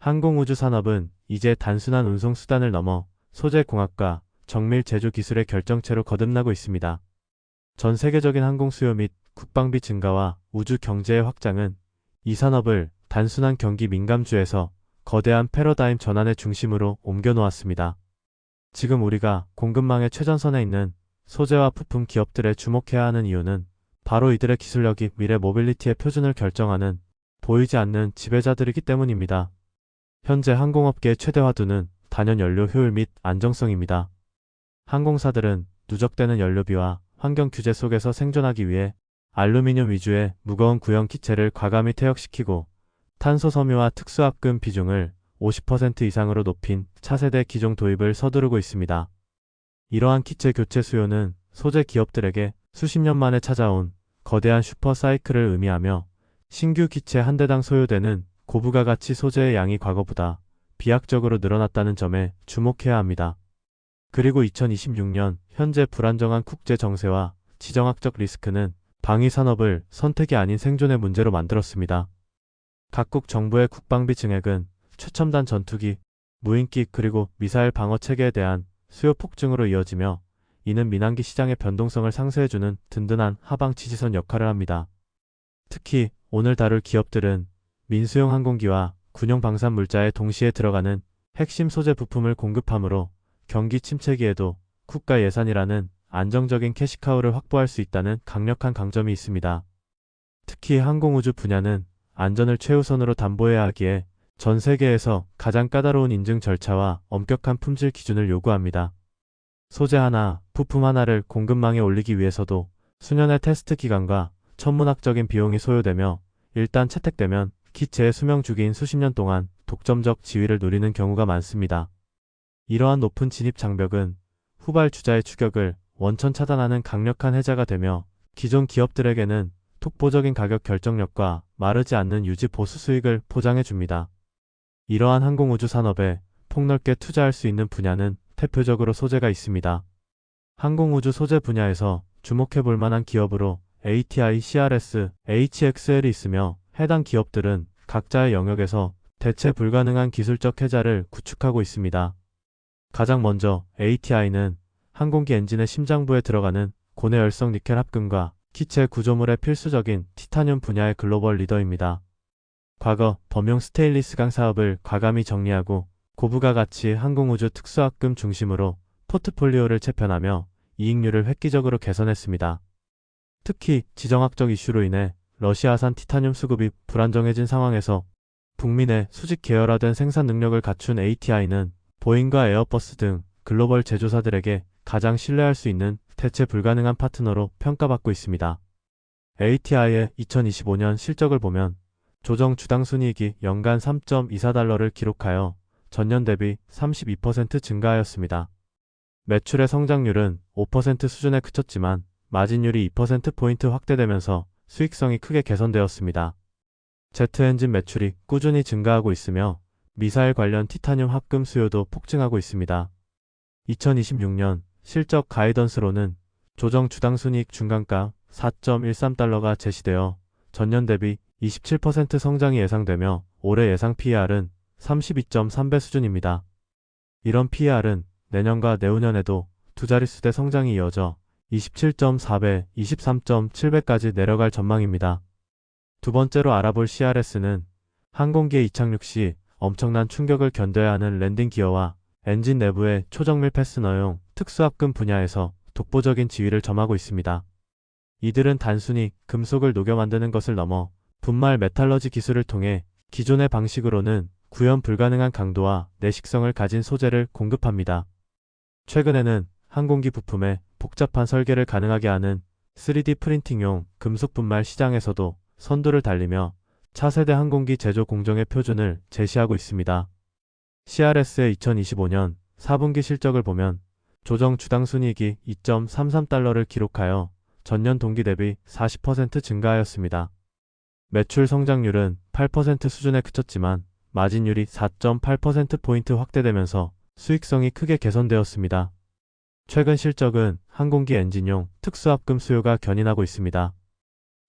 항공우주 산업은 이제 단순한 운송 수단을 넘어 소재 공학과 정밀 제조 기술의 결정체로 거듭나고 있습니다. 전 세계적인 항공 수요 및 국방비 증가와 우주 경제의 확장은 이 산업을 단순한 경기 민감주에서 거대한 패러다임 전환의 중심으로 옮겨 놓았습니다. 지금 우리가 공급망의 최전선에 있는 소재와 부품 기업들에 주목해야 하는 이유는 바로 이들의 기술력이 미래 모빌리티의 표준을 결정하는 보이지 않는 지배자들이기 때문입니다. 현재 항공업계의 최대 화두는 단연 연료 효율 및 안정성입니다. 항공사들은 누적되는 연료비와 환경 규제 속에서 생존하기 위해 알루미늄 위주의 무거운 구형 기체를 과감히 퇴역시키고 탄소 섬유와 특수합금 비중을 50% 이상으로 높인 차세대 기종 도입을 서두르고 있습니다. 이러한 기체 교체 수요는 소재 기업들에게 수십 년 만에 찾아온 거대한 슈퍼 사이클을 의미하며 신규 기체 한 대당 소요되는 고부가가치 소재의 양이 과거보다 비약적으로 늘어났다는 점에 주목해야 합니다. 그리고 2026년 현재 불안정한 국제 정세와 지정학적 리스크는 방위 산업을 선택이 아닌 생존의 문제로 만들었습니다. 각국 정부의 국방비 증액은 최첨단 전투기, 무인기 그리고 미사일 방어 체계에 대한 수요 폭증으로 이어지며 이는 민항기 시장의 변동성을 상쇄해주는 든든한 하방 지지선 역할을 합니다. 특히 오늘 다룰 기업들은 민수용 항공기와 군용 방산 물자에 동시에 들어가는 핵심 소재 부품을 공급하므로 경기 침체기에도 국가 예산이라는 안정적인 캐시카우를 확보할 수 있다는 강력한 강점이 있습니다. 특히 항공우주 분야는 안전을 최우선으로 담보해야 하기에 전 세계에서 가장 까다로운 인증 절차와 엄격한 품질 기준을 요구합니다. 소재 하나, 부품 하나를 공급망에 올리기 위해서도 수년의 테스트 기간과 천문학적인 비용이 소요되며 일단 채택되면 기체의 수명 주기인 수십 년 동안 독점적 지위를 누리는 경우가 많습니다. 이러한 높은 진입 장벽은 후발주자의 추격을 원천 차단하는 강력한 해자가 되며 기존 기업들에게는 독보적인 가격 결정력과 마르지 않는 유지 보수 수익을 보장해 줍니다. 이러한 항공우주 산업에 폭넓게 투자할 수 있는 분야는 대표적으로 소재가 있습니다. 항공우주 소재 분야에서 주목해 볼 만한 기업으로 ATI, CRS, HXL이 있으며 해당 기업들은 각자의 영역에서 대체 불가능한 기술적 해자를 구축하고 있습니다. 가장 먼저 ATI는 항공기 엔진의 심장부에 들어가는 고내 열성 니켈 합금과 기체 구조물의 필수적인 티타늄 분야의 글로벌 리더입니다. 과거 범용 스테인리스 강 사업을 과감히 정리하고 고부가가치 항공우주 특수합금 중심으로 포트폴리오를 재편하며 이익률을 획기적으로 개선했습니다. 특히 지정학적 이슈로 인해 러시아산 티타늄 수급이 불안정해진 상황에서 북미 내 수직 계열화된 생산 능력을 갖춘 ATI는 보잉과 에어버스 등 글로벌 제조사들에게 가장 신뢰할 수 있는 대체 불가능한 파트너로 평가받고 있습니다. ATI의 2025년 실적을 보면 조정 주당 순이익이 연간 3.24달러를 기록하여 전년 대비 32% 증가하였습니다. 매출의 성장률은 5% 수준에 그쳤지만 마진율이 2%포인트 확대되면서 수익성이 크게 개선되었습니다. 제트 엔진 매출이 꾸준히 증가하고 있으며 미사일 관련 티타늄 합금 수요도 폭증하고 있습니다. 2026년 실적 가이던스로는 조정 주당 순이익 중간가 4.13달러가 제시되어 전년 대비 27% 성장이 예상되며 올해 예상 PER은 32.3배 수준입니다. 이런 PER은 내년과 내후년에도 두 자릿수대 성장이 이어져 27.4배, 23.7배까지 내려갈 전망입니다. 두 번째로 알아볼 CRS는 항공기의 이착륙 시 엄청난 충격을 견뎌야 하는 랜딩 기어와 엔진 내부의 초정밀 패스너용 특수합금 분야에서 독보적인 지위를 점하고 있습니다. 이들은 단순히 금속을 녹여 만드는 것을 넘어 분말 메탈러지 기술을 통해 기존의 방식으로는 구현 불가능한 강도와 내식성을 가진 소재를 공급합니다. 최근에는 항공기 부품의 복잡한 설계를 가능하게 하는 3D 프린팅용 금속 분말 시장에서도 선두를 달리며 차세대 항공기 제조 공정의 표준을 제시하고 있습니다. CRS의 2025년 4분기 실적을 보면 조정 주당 순이익이 2.33달러를 기록하여 전년 동기 대비 40% 증가하였습니다. 매출 성장률은 8% 수준에 그쳤지만 마진율이 4.8%포인트 확대되면서 수익성이 크게 개선되었습니다. 최근 실적은 항공기 엔진용 특수합금 수요가 견인하고 있습니다.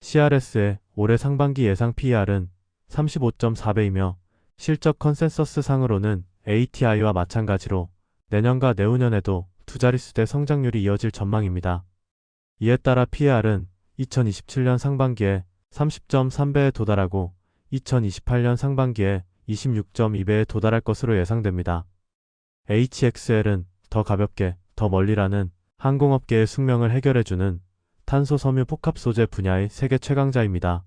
CRS의 올해 상반기 예상 PER은 35.4배이며 실적 컨센서스 상으로는 ATI와 마찬가지로 내년과 내후년에도 두 자릿수대 성장률이 이어질 전망입니다. 이에 따라 PER은 2027년 상반기에 30.3배에 도달하고 2028년 상반기에 26.2배에 도달할 것으로 예상됩니다. HXL은 더 가볍게, 더 멀리라는 항공업계의 숙명을 해결해주는 탄소 섬유 복합 소재 분야의 세계 최강자입니다.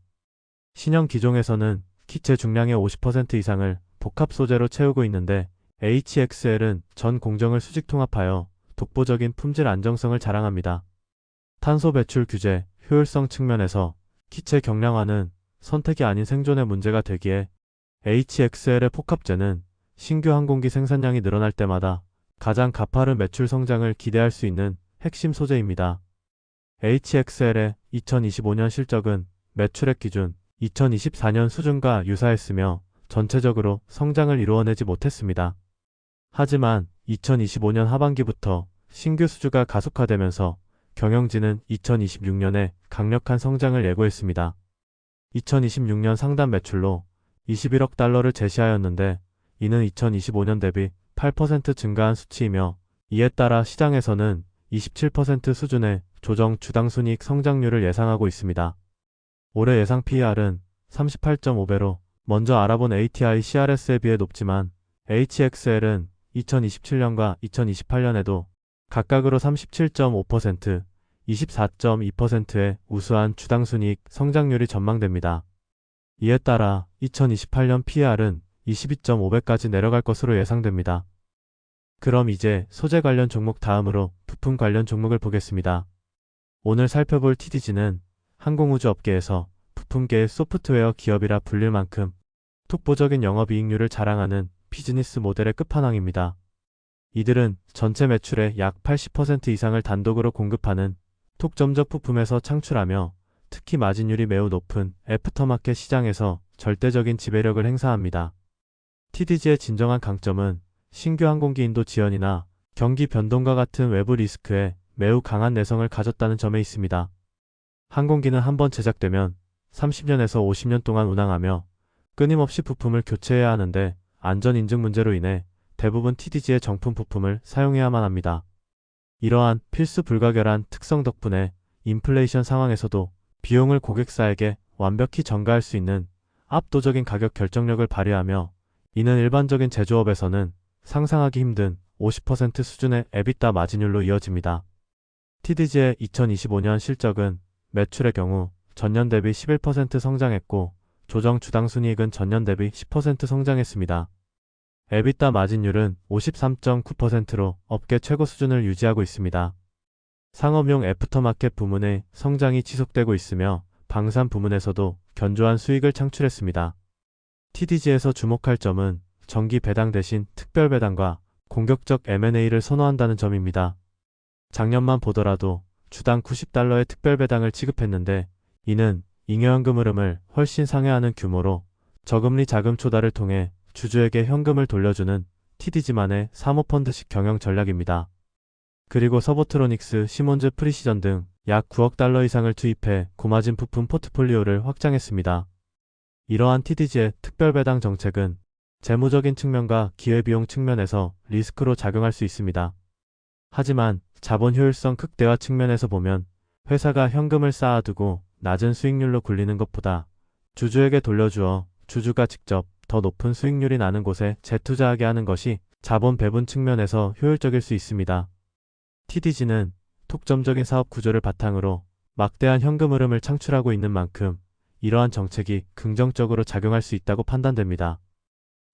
신형 기종에서는 기체 중량의 50% 이상을 복합 소재로 채우고 있는데 HXL은 전 공정을 수직 통합하여 독보적인 품질 안정성을 자랑합니다. 탄소 배출 규제, 효율성 측면에서 기체 경량화는 선택이 아닌 생존의 문제가 되기에 HXL의 복합재는 신규 항공기 생산량이 늘어날 때마다 가장 가파른 매출 성장을 기대할 수 있는 핵심 소재입니다. HXL의 2025년 실적은 매출액 기준 2024년 수준과 유사했으며 전체적으로 성장을 이루어내지 못했습니다. 하지만 2025년 하반기부터 신규 수주가 가속화되면서 경영진은 2026년에 강력한 성장을 예고했습니다. 2026년 상단 매출로 21억 달러를 제시하였는데 이는 2025년 대비 8% 증가한 수치이며 이에 따라 시장에서는 27% 수준의 조정 주당순이익 성장률을 예상하고 있습니다. 올해 예상 PER은 38.5배로 먼저 알아본 ATI CRS에 비해 높지만 HXL은 2027년과 2028년에도 각각으로 37.5%, 24.2%의 우수한 주당순이익 성장률이 전망됩니다. 이에 따라 2028년 PER은 22.5배까지 내려갈 것으로 예상됩니다. 그럼 이제 소재 관련 종목 다음으로 부품 관련 종목을 보겠습니다. 오늘 살펴볼 TDG는 항공우주 업계에서 부품계의 소프트웨어 기업이라 불릴 만큼 독보적인 영업이익률을 자랑하는 비즈니스 모델의 끝판왕입니다. 이들은 전체 매출의 약 80% 이상을 단독으로 공급하는 독점적 부품에서 창출하며 특히 마진율이 매우 높은 애프터마켓 시장에서 절대적인 지배력을 행사합니다. TDG의 진정한 강점은 신규 항공기 인도 지연이나 경기 변동과 같은 외부 리스크에 매우 강한 내성을 가졌다는 점에 있습니다. 항공기는 한번 제작되면 30년에서 50년 동안 운항하며 끊임없이 부품을 교체해야 하는데 안전 인증 문제로 인해 대부분 TDG의 정품 부품을 사용해야만 합니다. 이러한 필수 불가결한 특성 덕분에 인플레이션 상황에서도 비용을 고객사에게 완벽히 전가할 수 있는 압도적인 가격 결정력을 발휘하며 이는 일반적인 제조업에서는 상상하기 힘든 50% 수준의 EBITDA 마진율로 이어집니다. TDG의 2025년 실적은 매출의 경우 전년 대비 11% 성장했고 조정 주당순이익은 전년 대비 10% 성장했습니다. EBITDA 마진율은 53.9%로 업계 최고 수준을 유지하고 있습니다. 상업용 애프터마켓 부문의 성장이 지속되고 있으며 방산 부문에서도 견조한 수익을 창출했습니다. TDG에서 주목할 점은 정기 배당 대신 특별 배당과 공격적 M&A를 선호한다는 점입니다. 작년만 보더라도 주당 90달러의 특별 배당을 지급했는데 이는 잉여현금 흐름을 훨씬 상회하는 규모로 저금리 자금 조달을 통해 주주에게 현금을 돌려주는 TDG만의 사모펀드식 경영 전략입니다. 그리고 서보트로닉스, 시몬즈 프리시전 등 약 9억 달러 이상을 투입해 고마진 부품 포트폴리오를 확장했습니다. 이러한 TDG의 특별배당 정책은 재무적인 측면과 기회비용 측면에서 리스크로 작용할 수 있습니다. 하지만 자본 효율성 극대화 측면에서 보면 회사가 현금을 쌓아두고 낮은 수익률로 굴리는 것보다 주주에게 돌려주어 주주가 직접 더 높은 수익률이 나는 곳에 재투자하게 하는 것이 자본 배분 측면에서 효율적일 수 있습니다. TDG는 독점적인 사업 구조를 바탕으로 막대한 현금 흐름을 창출하고 있는 만큼 이러한 정책이 긍정적으로 작용할 수 있다고 판단됩니다.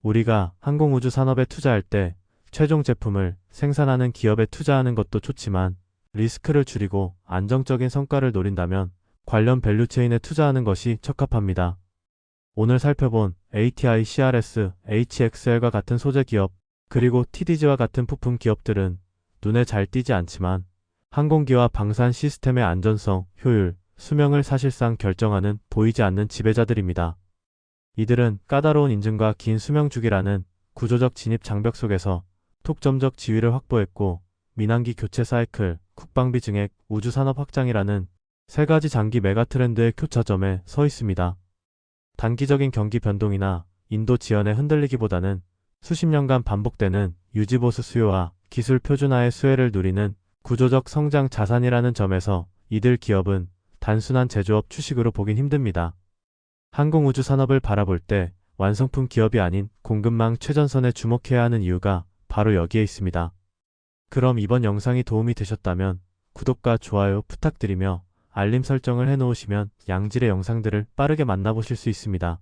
우리가 항공우주 산업에 투자할 때 최종 제품을 생산하는 기업에 투자하는 것도 좋지만 리스크를 줄이고 안정적인 성과를 노린다면 관련 밸류체인에 투자하는 것이 적합합니다. 오늘 살펴본 ATI, CRS, HXL과 같은 소재 기업, 그리고 TDG와 같은 부품 기업들은 눈에 잘 띄지 않지만 항공기와 방산 시스템의 안전성, 효율, 수명을 사실상 결정하는 보이지 않는 지배자들입니다. 이들은 까다로운 인증과 긴 수명 주기라는 구조적 진입 장벽 속에서 독점적 지위를 확보했고 민항기 교체 사이클, 국방비 증액, 우주산업 확장이라는 세 가지 장기 메가트렌드의 교차점에 서 있습니다. 단기적인 경기 변동이나 인도 지연에 흔들리기보다는 수십 년간 반복되는 유지보수 수요와 기술 표준화의 수혜를 누리는 구조적 성장 자산이라는 점에서 이들 기업은 단순한 제조업 주식으로 보긴 힘듭니다. 항공우주 산업을 바라볼 때 완성품 기업이 아닌 공급망 최전선에 주목해야 하는 이유가 바로 여기에 있습니다. 그럼 이번 영상이 도움이 되셨다면 구독과 좋아요 부탁드리며 알림 설정을 해놓으시면 양질의 영상들을 빠르게 만나보실 수 있습니다.